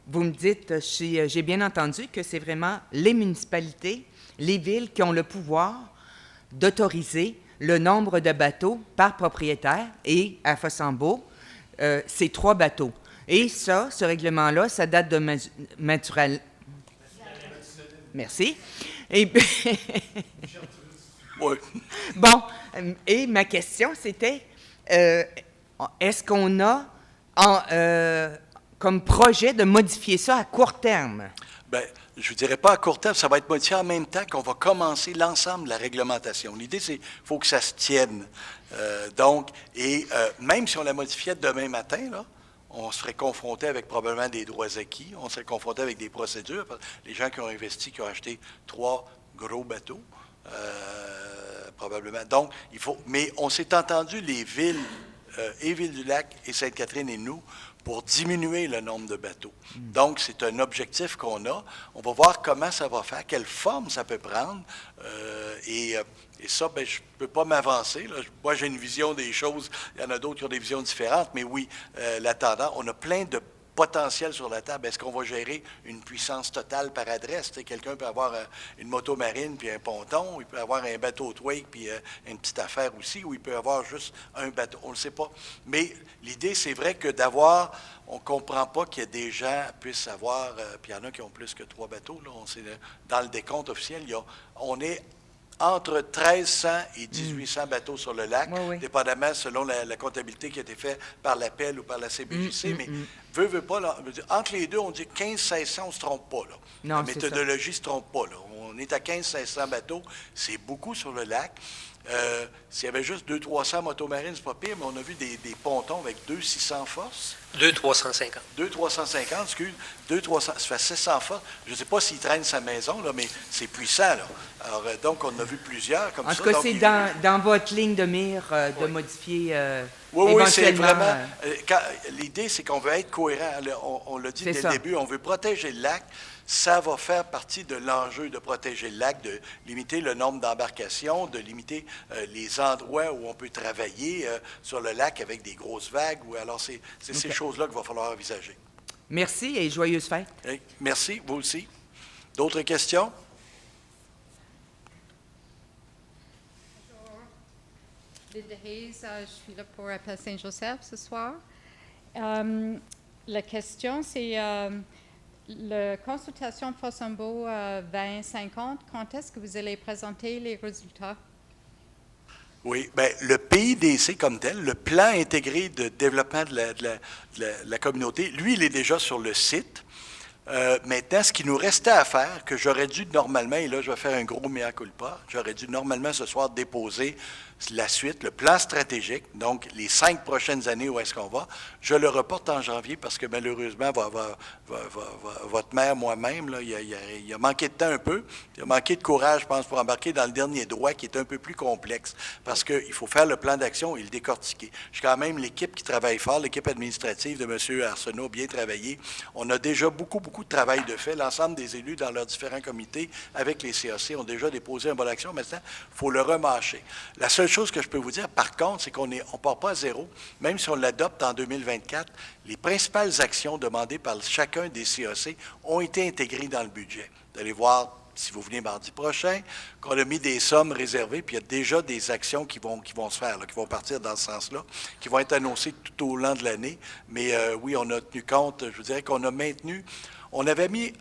vous me dites, j'ai bien entendu que c'est vraiment les municipalités, les villes qui ont le pouvoir d'autoriser le nombre de bateaux par propriétaire, et à Fossambeau, c'est 3 bateaux. Et ça, ce règlement-là, ça date de Merci. Et Oui. Bon, et ma question, c'était, est-ce qu'on a comme projet de modifier ça à court terme? Bien, je ne dirais pas à court terme, ça va être modifié en même temps qu'on va commencer l'ensemble de la réglementation. L'idée, c'est qu'il faut que ça se tienne. Même si on la modifiait demain matin, là, on serait confronté avec probablement des droits acquis, on serait confronté avec des procédures. Les gens qui ont investi, qui ont acheté 3 gros bateaux, probablement. Donc, mais on s'est entendu, les villes, et Ville-du-Lac et Sainte-Catherine et nous, pour diminuer le nombre de bateaux. Donc, c'est un objectif qu'on a. On va voir comment ça va faire, quelle forme ça peut prendre. Et ça, bien, je ne peux pas m'avancer. Moi, j'ai une vision des choses. Il y en a d'autres qui ont des visions différentes. Mais oui, l'attendant, on a plein de potentiel sur la table. Est-ce qu'on va gérer une puissance totale par adresse? Quelqu'un peut avoir une moto marine puis un ponton, il peut avoir un bateau de wake puis une petite affaire aussi, ou il peut avoir juste un bateau. On ne le sait pas. Mais l'idée, c'est vrai que on ne comprend pas qu'il y a des gens puissent avoir, puis il y en a qui ont plus que 3 bateaux. Là, dans le décompte officiel, on est entre 1300 et 1800 bateaux sur le lac, dépendamment selon la comptabilité qui a été faite par l'APEL ou par la CBJC. Mais veut pas, là, entre les deux, on dit 1500, on ne se trompe pas. Là. Non, la méthodologie ne se trompe pas. Là. On est à 1500 bateaux, c'est beaucoup sur le lac. S'il y avait juste 200-300 motomarines, c'est pas pire, mais on a vu des pontons avec 200-600 forces. 200-350. 200-350, excuse. 200-300, ça fait 600 forces. Je ne sais pas s'il traîne sa maison, là, mais c'est puissant. Là. Alors, donc, on a vu plusieurs comme ça. En tout cas, c'est dans votre ligne de mire de modifier oui, c'est vraiment... l'idée, c'est qu'on veut être cohérent. On l'a dit dès le début, on veut protéger le lac. Ça va faire partie de l'enjeu de protéger le lac, de limiter le nombre d'embarcations, de limiter les endroits où on peut travailler sur le lac avec des grosses vagues. Alors, c'est ces choses-là qu'il va falloir envisager. Merci et joyeuses fêtes. Merci, vous aussi. D'autres questions? Linda Hayes, je suis là pour Appel Saint-Joseph ce soir. La question, c'est la consultation Fossambeau 2050. Quand est-ce que vous allez présenter les résultats? Oui, bien, le PIDC comme tel, le plan intégré de développement de la communauté, lui, il est déjà sur le site. Maintenant, ce qui nous restait à faire, que j'aurais dû normalement, et là, je vais faire un gros mea culpa, j'aurais dû normalement ce soir déposer la suite, le plan stratégique, donc les 5 prochaines années où est-ce qu'on va, je le reporte en janvier parce que malheureusement, votre maire, moi-même, là, il a manqué de temps un peu, il a manqué de courage, je pense, pour embarquer dans le dernier droit qui est un peu plus complexe parce qu'il faut faire le plan d'action et le décortiquer. J'ai quand même l'équipe qui travaille fort, l'équipe administrative de M. Arsenault a bien travaillé. On a déjà beaucoup de travail de fait. L'ensemble des élus dans leurs différents comités avec les CAC ont déjà déposé un bon d'action. Maintenant, il faut le remâcher. La seule chose que je peux vous dire, par contre, c'est qu'on ne part pas à zéro. Même si on l'adopte en 2024, les principales actions demandées par chacun des CAC ont été intégrées dans le budget. Vous allez voir, si vous venez mardi prochain, qu'on a mis des sommes réservées, puis il y a déjà des actions qui vont se faire, là, qui vont partir dans ce sens-là, qui vont être annoncées tout au long de l'année. Mais oui, on a tenu compte, je vous dirais qu'on a maintenu, on avait mis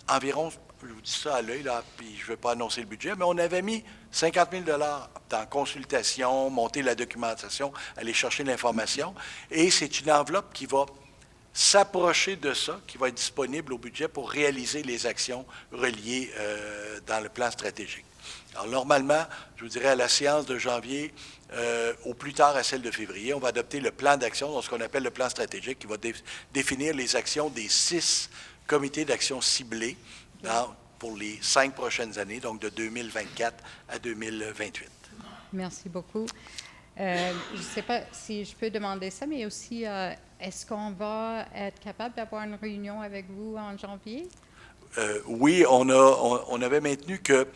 environ, je vous dis ça à l'œil, là, puis je ne veux pas annoncer le budget, mais on avait mis 50 000 dans consultation, monter la documentation, aller chercher l'information, et c'est une enveloppe qui va s'approcher de ça, qui va être disponible au budget pour réaliser les actions reliées dans le plan stratégique. Alors, normalement, je vous dirais à la séance de janvier, au plus tard à celle de février, on va adopter le plan d'action, donc ce qu'on appelle le plan stratégique, qui va définir les actions des 6 comités d'action ciblés pour les 5 prochaines années, donc de 2024 à 2028. Merci beaucoup. Je ne sais pas si je peux demander ça, mais aussi, est-ce qu'on va être capable d'avoir une réunion avec vous en janvier? Oui, on avait maintenu que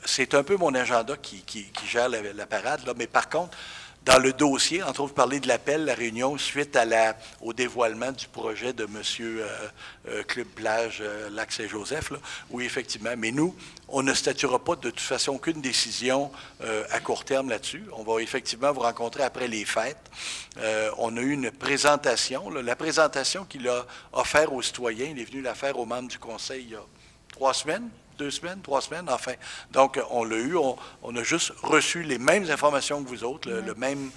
c'est un peu mon agenda qui gère la parade, là, mais par contre, dans le dossier, entre autres, parler de l'appel, la réunion suite au dévoilement du projet de M. Club Plage Lac-Saint-Joseph, là, oui, effectivement. Mais nous, on ne statuera pas de toute façon aucune décision à court terme là-dessus. On va effectivement vous rencontrer après les fêtes. On a eu une présentation. Là, la présentation qu'il a offerte aux citoyens, il est venu la faire aux membres du Conseil il y a 3 semaines. 2 semaines, 3 semaines, enfin. Donc, on l'a eu, on a juste reçu les mêmes informations que vous autres, le même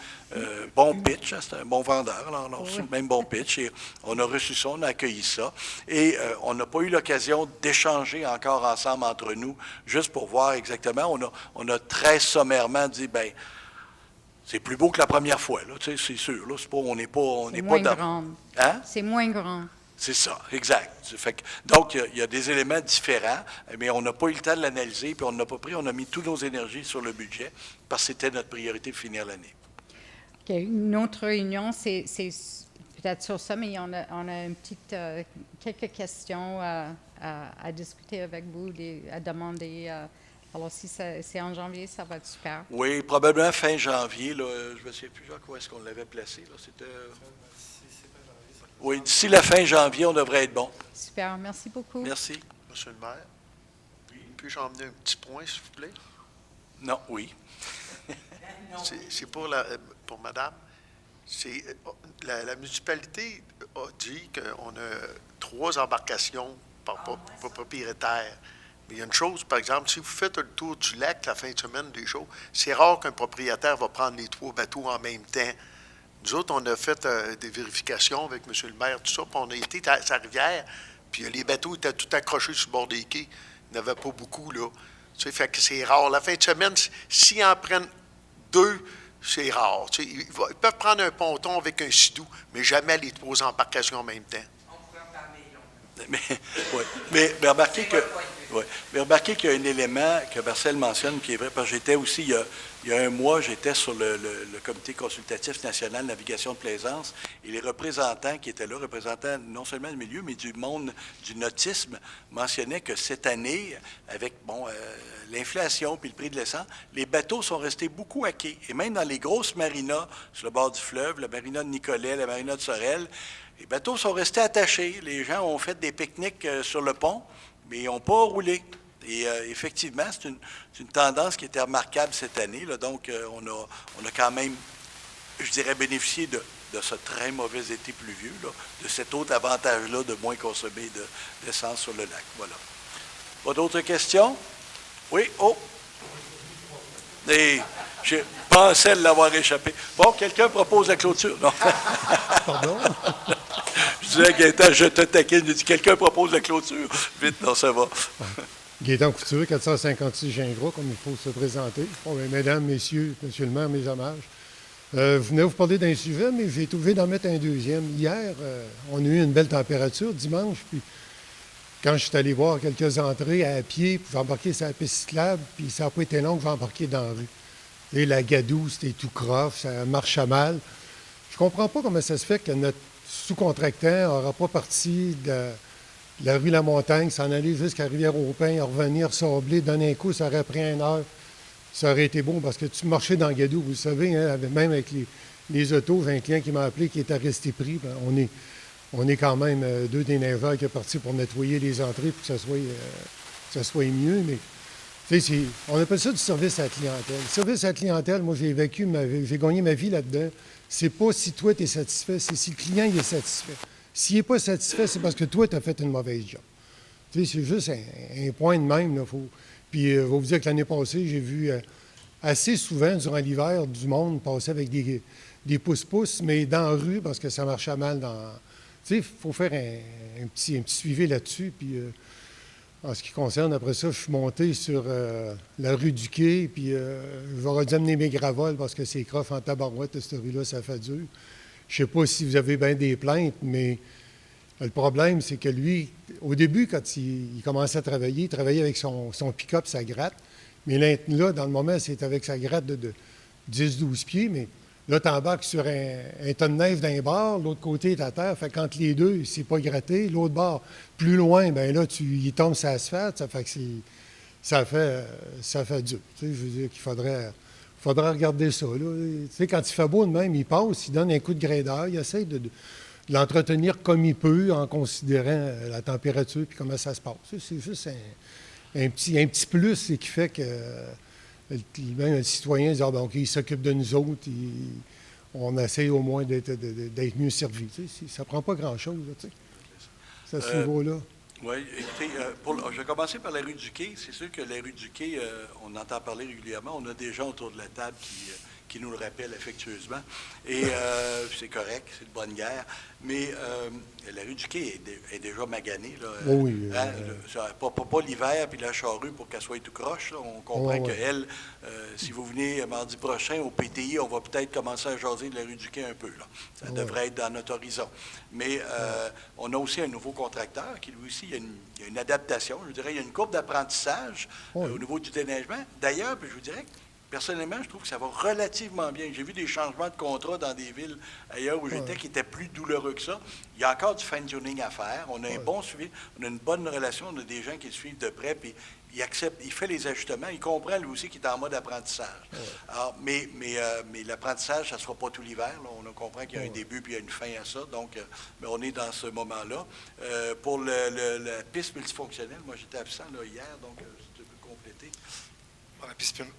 bon pitch, hein, c'est un bon vendeur, là, on a reçu le même bon pitch, et on a reçu ça, on a accueilli ça, et on n'a pas eu l'occasion d'échanger encore ensemble entre nous, juste pour voir exactement, on a très sommairement dit, bien, c'est plus beau que la première fois, là, tu sais, c'est sûr, là, on n'est pas dans... Grand. Hein? C'est moins grand. C'est ça, exact. Donc, il y a des éléments différents, mais on n'a pas eu le temps de l'analyser, puis on n'a pas pris, on a mis toutes nos énergies sur le budget, parce que c'était notre priorité de finir l'année. OK. Une autre réunion, c'est peut-être sur ça, mais on a quelques questions à discuter avec vous, à demander. Alors, si c'est en janvier, ça va être super. Oui, probablement fin janvier. Là, je ne sais plus où est-ce qu'on l'avait placé. Là, c'était... Oui, d'ici la fin janvier, on devrait être bon. Super, merci beaucoup. Merci. Monsieur le maire, puis-je emmener un petit point, s'il vous plaît? Non, oui. C'est pour madame. La municipalité a dit qu'on a 3 embarcations par propriétaire. Mais il y a une chose, par exemple, si vous faites le tour du lac la fin de semaine des choses, c'est rare qu'un propriétaire va prendre les 3 bateaux en même temps. Nous autres, on a fait des vérifications avec M. le maire, tout ça, puis on a été à sa rivière, puis les bateaux étaient tout accrochés sur le bord des quais. Il n'y en avait pas beaucoup, là. Tu sais, fait que c'est rare. La fin de semaine, s'ils en prennent 2, c'est rare. Tu sais, ils peuvent prendre un ponton avec un sidou, mais jamais les 3 embarcations en même temps. Mais remarquez qu'il y a un élément que Marcel mentionne qui est vrai, parce que j'étais aussi, il y a un mois, j'étais sur le Comité consultatif national navigation de plaisance, et les représentants qui étaient là, représentants non seulement du milieu, mais du monde du nautisme, mentionnaient que cette année, avec l'inflation puis le prix de l'essence, les bateaux sont restés beaucoup à quai. Et même dans les grosses marinas sur le bord du fleuve, la marina de Nicolet, la marina de Sorel, les bateaux sont restés attachés. Les gens ont fait des pique-niques sur le pont, mais ils n'ont pas roulé. Et effectivement, c'est une tendance qui était remarquable cette année. Là. Donc, on a quand même, je dirais, bénéficié de ce très mauvais été pluvieux, là, de cet autre avantage-là de moins consommer d'essence sur le lac. Voilà. Pas d'autres questions? Oui? Oh! Et je pensais l'avoir échappé. Bon, quelqu'un propose la clôture? Non. Pardon? Je disais, Gaëtan, je te taquine. Je dis, quelqu'un propose la clôture? Vite, non, ça va. Gaétan Couture, 456 Gingras, comme il faut se présenter. Bon, bien, mesdames, messieurs, monsieur le maire, mes hommages. Vous venez vous parler d'un sujet, mais j'ai trouvé d'en mettre un deuxième. Hier, on a eu une belle température dimanche, puis quand je suis allé voir quelques entrées à pied, puis j'ai embarqué sur la piste cyclable, puis ça n'a pas été long que j'ai embarqué dans la rue. Et la gadoue, c'était tout croche, ça marche à mal. Je comprends pas comment ça se fait que notre sous-contractant n'aura pas parti de la rue La Montagne, s'en aller jusqu'à Rivière-au-Pin, revenir sabler, donner un coup, ça aurait pris 1 heure. Ça aurait été bon parce que tu marchais dans Gadou, vous le savez, hein, même avec les autos, j'ai un client qui m'a appelé qui était resté pris. Ben, on est quand même 2 des neigeurs qui est parti pour nettoyer les entrées pour que ça soit mieux. Mais on appelle ça du service à la clientèle. Le service à la clientèle, moi, j'ai gagné ma vie là-dedans. C'est pas si toi, tu es satisfait, c'est si le client il est satisfait. S'il n'est pas satisfait, c'est parce que toi, tu as fait une mauvaise job. C'est juste un point de même. Là, Puis, je vais vous dire que l'année passée, j'ai vu assez souvent, durant l'hiver, du monde passer avec des pouces-pouces, mais dans la rue, parce que ça marchait mal dans... Il faut faire un petit suivi là-dessus. Puis, en ce qui concerne, après ça, je suis monté sur la rue du Quai, puis j'aurais dû amener mes gravoles parce que c'est croche en tabarouette, cette rue-là, ça fait dur. Je ne sais pas si vous avez bien des plaintes, mais le problème, c'est que lui, au début, quand il commençait à travailler, il travaillait avec son pick-up, sa gratte. Mais là, dans le moment, c'est avec sa gratte de 10-12 pieds, mais là, tu embarques sur un tas de neige d'un bord, l'autre côté est à terre. Fait qu'entre les deux, c'est pas gratté. L'autre bord, plus loin, bien là, il tombe sur l'asphalte. Ça fait que ça fait dur. Je veux dire qu'il faudrait regarder ça. Là. Quand il fait beau de même, il passe, il donne un coup de graideur, il essaie de l'entretenir comme il peut en considérant la température et comment ça se passe. C'est juste un petit plus qui fait que même le citoyen dit OK, il s'occupe de nous autres, on essaie au moins d'être mieux servi. Ça ne prend pas grand-chose, à ce niveau-là. Oui, écoutez, je vais commencer par la rue du Quai. C'est sûr que la rue du Quai, on entend parler régulièrement. On a des gens autour de la table qui nous le rappellent affectueusement. Et c'est correct, c'est de bonne guerre. Mais la rue du Quai est déjà maganée. Là, oui. Pas l'hiver puis la charrue pour qu'elle soit tout croche. Là. On comprend Oui. qu'elle, si vous venez mardi prochain au PTI, on va peut-être commencer à jaser de la rue du Quai un peu. Là. Ça devrait être dans notre horizon. Mais on a aussi un nouveau contracteur qui, lui aussi, il y a une adaptation. Je dirais, il y a une courbe d'apprentissage au niveau du déneigement. D'ailleurs, je vous dirais que personnellement, je trouve que ça va relativement bien. J'ai vu des changements de contrat dans des villes ailleurs où j'étais qui étaient plus douloureux que ça. Il y a encore du fine-tuning à faire. On a un bon suivi, on a une bonne relation, on a des gens qui le suivent de près, puis il accepte, il fait les ajustements, il comprend lui aussi qu'il est en mode apprentissage. Alors, mais l'apprentissage, ça ne sera pas tout l'hiver. Là. On comprend qu'il y a un début puis il y a une fin à ça. Donc, mais on est dans ce moment-là. Pour la piste multifonctionnelle, moi j'étais absent là, hier, donc je peux compléter.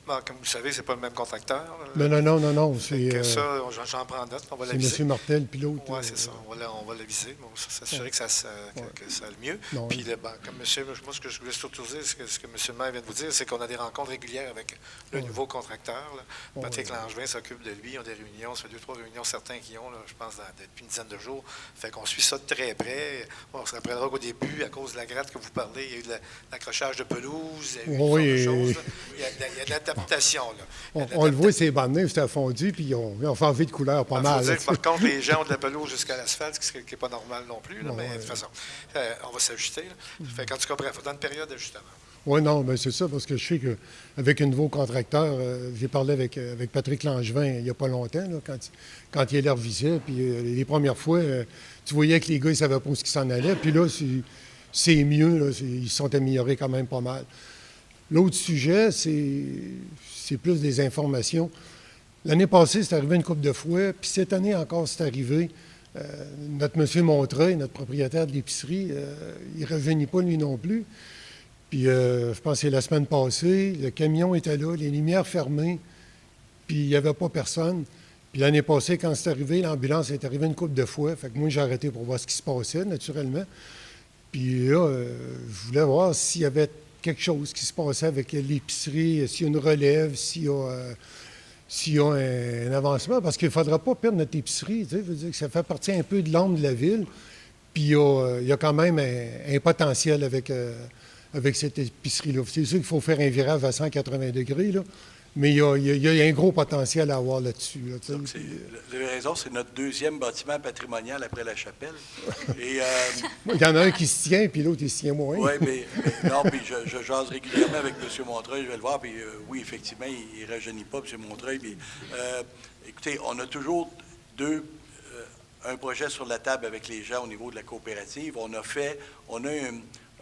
Comme vous le savez, c'est pas le même contracteur. Non. C'est ça, j'en prends note. On va c'est l'aviser. M. Martel, pilote. Oui, c'est ça. On va l'aviser. Bon, s'assurer que ça aille mieux. Non, Puis, comme monsieur, moi, ce que je voulais surtout dire, ce que M. le maire vient de vous dire, c'est qu'on a des rencontres régulières avec le nouveau contracteur. Là. Patrick Langevin s'occupe de lui. Ils ont des réunions. Ça fait 2-3 réunions, certains qui ont, là, je pense, depuis une dizaine de jours. Fait qu'on suit ça de très près. On se rappellera qu'au début, à cause de la gratte que vous parlez, il y a eu de l'accrochage de pelouse, il y a eu toutes sortes de choses. Il y a de l'adaptation. On le voit, ces bandes neuves, c'était fondu, puis on fait enlever de couleur pas mal. Il faut dire que, par contre, les gens ont de la pelouse jusqu'à l'asphalte, ce qui n'est pas normal non plus. Là, mais de toute façon, on va s'ajuster. Fait quand tu comprends, il faut dans une période d'ajustement. Oui, non, mais c'est ça, parce que je sais qu'avec un nouveau contracteur, j'ai parlé avec Patrick Langevin il n'y a pas longtemps, là, quand il est là revisait, puis les premières fois, tu voyais que les gars, ils ne savaient pas où ils s'en allaient, puis là, c'est mieux, là, ils se sont améliorés quand même pas mal. L'autre sujet, c'est plus des informations. L'année passée, c'est arrivé une couple de fois, puis cette année encore, c'est arrivé. Notre monsieur Montreuil, notre propriétaire de l'épicerie, il ne revenait pas lui non plus. Puis je pense que c'est la semaine passée, le camion était là, les lumières fermées, puis il n'y avait pas personne. Puis l'année passée, quand c'est arrivé, l'ambulance est arrivée une couple de fois. Fait que moi, j'ai arrêté pour voir ce qui se passait, naturellement. Puis là, je voulais voir s'il y avait quelque chose qui se passait avec l'épicerie, s'il y a une relève, s'il y a un avancement, parce qu'il ne faudra pas perdre notre épicerie. Je veux dire que ça fait partie un peu de l'ombre de la ville, puis il y a quand même un potentiel avec avec cette épicerie-là. C'est sûr qu'il faut faire un virage à 180 degrés, là, mais il y a un gros potentiel à avoir là-dessus. Là, Donc, vous avez raison, c'est notre deuxième bâtiment patrimonial après la chapelle. Et, il y en a un qui se tient, puis l'autre, il se tient moins. oui, mais non, puis je jase régulièrement avec M. Montreuil, je vais le voir, puis oui, effectivement, il ne rajeunit pas, M. Montreuil. Puis, écoutez, on a toujours un projet sur la table avec les gens au niveau de la coopérative. On a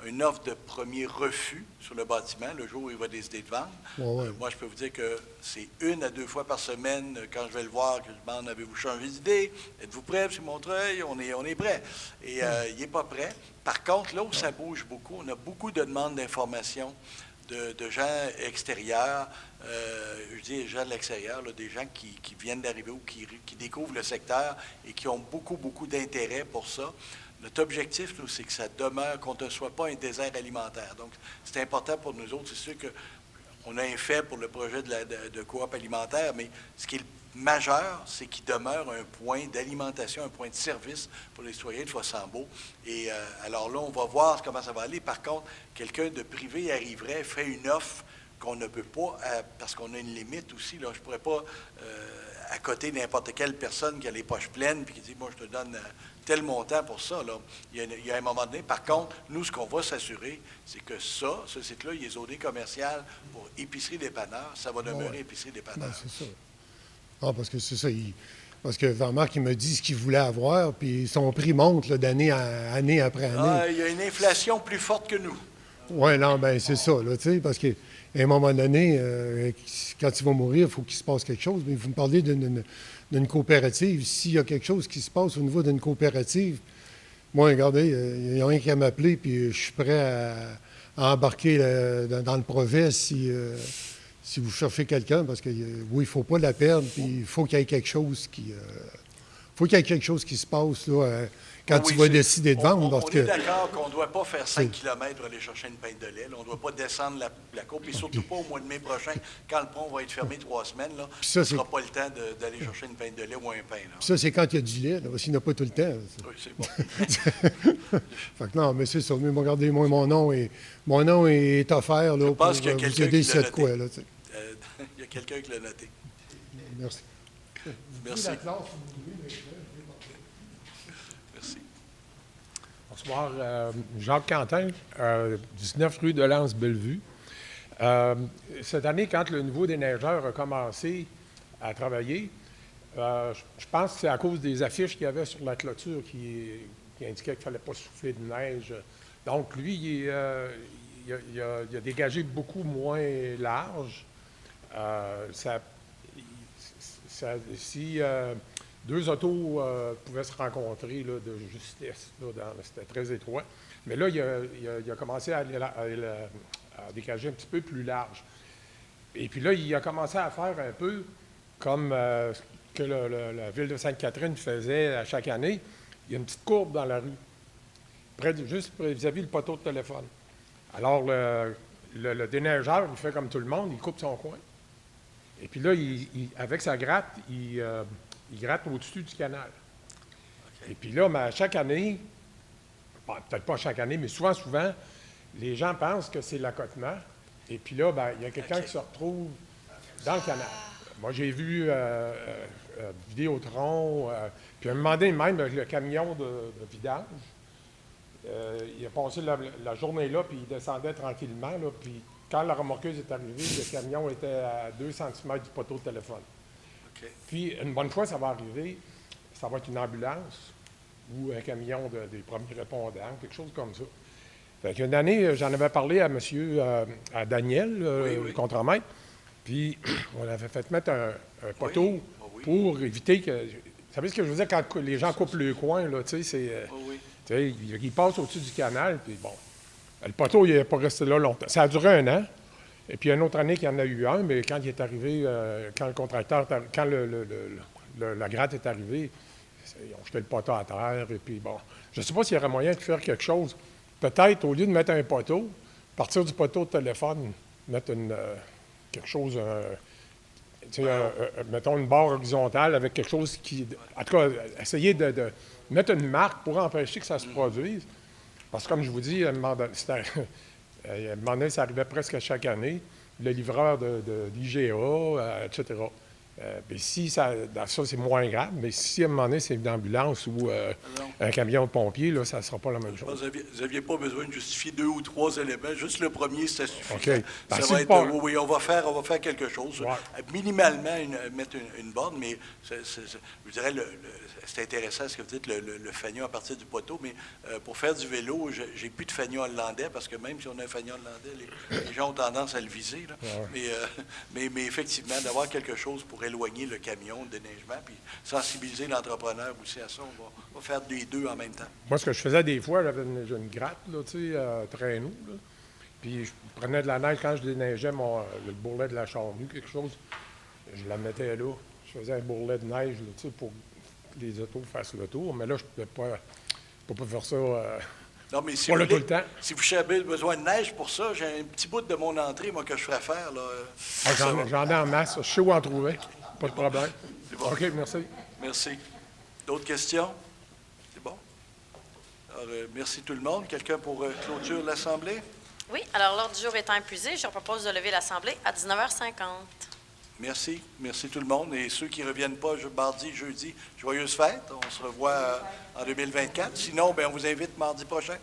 une offre de premier refus sur le bâtiment le jour où il va décider de vendre. Ouais. Moi, je peux vous dire que c'est 1 à 2 fois par semaine, quand je vais le voir, que je demande, avez-vous changé d'idée? Êtes-vous prêt, M. Montreuil? On est prêt. Et il n'est pas prêt. Par contre, là où ça bouge beaucoup, on a beaucoup de demandes d'informations de gens extérieurs, je dis gens de l'extérieur, là, des gens qui viennent d'arriver ou qui découvrent le secteur et qui ont beaucoup, beaucoup d'intérêt pour ça. Notre objectif, nous, c'est que ça demeure, qu'on ne soit pas un désert alimentaire. Donc, c'est important pour nous autres. C'est sûr qu'on a un fait pour le projet de coop alimentaire, mais ce qui est le majeur, c'est qu'il demeure un point d'alimentation, un point de service pour les citoyens de Fossambeau. Et alors là, on va voir comment ça va aller. Par contre, quelqu'un de privé arriverait, ferait une offre qu'on ne peut pas, parce qu'on a une limite aussi. Là, je ne pourrais pas accoter n'importe quelle personne qui a les poches pleines puis qui dit, moi, je te donne tel montant pour ça. Là. Il y a un moment donné. Par contre, nous, ce qu'on va s'assurer, c'est que ce site-là, il est zoné commercial pour épicerie-dépanneur. Ça va demeurer épicerie-dépanneur. Ouais, c'est ça. Ah, parce que c'est ça. Parce que Jean-Marc, il me dit ce qu'il voulait avoir, puis son prix monte là, d'année année après année. Ah, il y a une inflation plus forte que nous. Oui, non, bien, c'est ça, là, tu sais, parce qu'à un moment donné, quand il va mourir, il faut qu'il se passe quelque chose. Mais vous me parlez d'une coopérative. S'il y a quelque chose qui se passe au niveau d'une coopérative, moi, regardez, il n'y a rien qu'à m'appeler, puis je suis prêt à embarquer dans le projet si vous cherchez quelqu'un, parce que oui, il ne faut pas la perdre, puis il faut qu'il y ait quelque chose qui se passe là, quand oui, tu vas décider de vendre. On est d'accord qu'on ne doit pas faire 5 km pour aller chercher une pinte de lait. Là. On ne doit pas descendre la côte, et surtout pas au mois de mai prochain, quand le pont va être fermé 3 semaines. Là, ça ne sera pas le temps d'aller chercher une pinte de lait ou un pain. Là. Ça, c'est quand il y a du lait, là, parce qu'il n'y en a pas tout le temps. Oui, c'est bon. Fait que non, mais c'est ça. Mais regardez, moi, mon nom est offert là, pour qu'il y a vous aider ici de quoi. Là, il y a quelqu'un qui l'a noté. Merci. Merci. Merci. Bonsoir. Jacques Quentin, 19 rue de Lens-Bellevue. Cette année, quand le nouveau déneigeur a commencé à travailler, je pense que c'est à cause des affiches qu'il y avait sur la clôture qui indiquaient qu'il ne fallait pas souffler de neige. Donc, lui, il a dégagé beaucoup moins large. Si deux autos pouvaient se rencontrer là, de justesse, c'était très étroit. Mais là, il a commencé à dégager un petit peu plus large. Et puis là, il a commencé à faire un peu comme ce que la ville de Sainte-Catherine faisait à chaque année. Il y a une petite courbe dans la rue, juste vis-à-vis le poteau de téléphone. Alors, le déneigeur, il fait comme tout le monde, il coupe son coin. Et puis là, avec sa gratte, il gratte au-dessus du canal. Okay. Et puis là, chaque année, peut-être pas chaque année, mais souvent, les gens pensent que c'est l'accotement. Et puis là, il y a quelqu'un qui se retrouve dans le canal. Moi, j'ai vu Vidéotron, puis à un moment donné, même le camion de vidange, il a passé la journée là, puis il descendait tranquillement, là, puis quand la remorqueuse est arrivée, le camion était à 2 cm du poteau de téléphone. Okay. Puis, une bonne fois, ça va arriver, ça va être une ambulance ou un camion des premiers répondants, quelque chose comme ça. Fait qu'une année, j'en avais parlé à à Daniel, le contremaître, puis on avait fait mettre un poteau pour éviter que... Vous savez ce que je veux dire, quand les gens coupent le coin, là, tu sais, c'est... ils passent au-dessus du canal, puis bon... Le poteau, il n'est pas resté là longtemps. Ça a duré 1 an. Et puis, une autre année qu'il y en a eu un, mais quand il est arrivé, quand le contracteur, quand la gratte est arrivée, ils ont jeté le poteau à terre. Et puis, bon, je ne sais pas s'il y aurait moyen de faire quelque chose. Peut-être, au lieu de mettre un poteau, partir du poteau de téléphone, mettre quelque chose, mettons une barre horizontale avec quelque chose qui... En tout cas, essayer de mettre une marque pour empêcher que ça se produise. Parce que, comme je vous dis, À un moment donné, ça arrivait presque à chaque année. Le livreur de l'IGA, etc. Mais si ça c'est moins grave, mais si à un moment donné, c'est une ambulance ou un camion de pompiers, là, ça ne sera pas la même chose. Vous n'aviez pas besoin de justifier 2 ou 3 éléments. Juste le premier, c'est suffisant. OK. Ça Si va le être, port- oui, on va faire quelque chose. Ouais. Minimalement, mettre une borne, mais je dirais, c'est intéressant ce que vous dites, le fanion à partir du poteau, mais pour faire du vélo, j'ai plus de fanion hollandais, parce que même si on a un fanion hollandais, les gens ont tendance à le viser. Là. Ouais. Mais effectivement, d'avoir quelque chose pour éloigner le camion, le déneigement, puis sensibiliser l'entrepreneur aussi à ça, on va faire les deux en même temps. Moi, ce que je faisais des fois, j'avais une gratte, là, tu sais, traîneau, là. Puis je prenais de la neige quand je déneigeais le bourrelet de la charrue, quelque chose, je la mettais là. Je faisais un bourrelet de neige, là, tu sais, pour que les autos fassent le tour. Mais là, je ne peux pas faire ça non, mais si pas vous là tout le temps. Si vous avez besoin de neige pour ça, j'ai un petit bout de mon entrée, moi, que je ferais faire. Là, j'en ai en masse. Je sais où en trouver. Pas de problème. C'est bon. OK, merci. Merci. D'autres questions? C'est bon? Alors, merci tout le monde. Quelqu'un pour clôture l'Assemblée? Oui, alors l'ordre du jour étant épuisé, je propose de lever l'Assemblée à 19h50. Merci. Merci tout le monde. Et ceux qui ne reviennent pas mardi, jeudi, joyeuses fêtes. On se revoit en 2024. Sinon, on vous invite mardi prochain.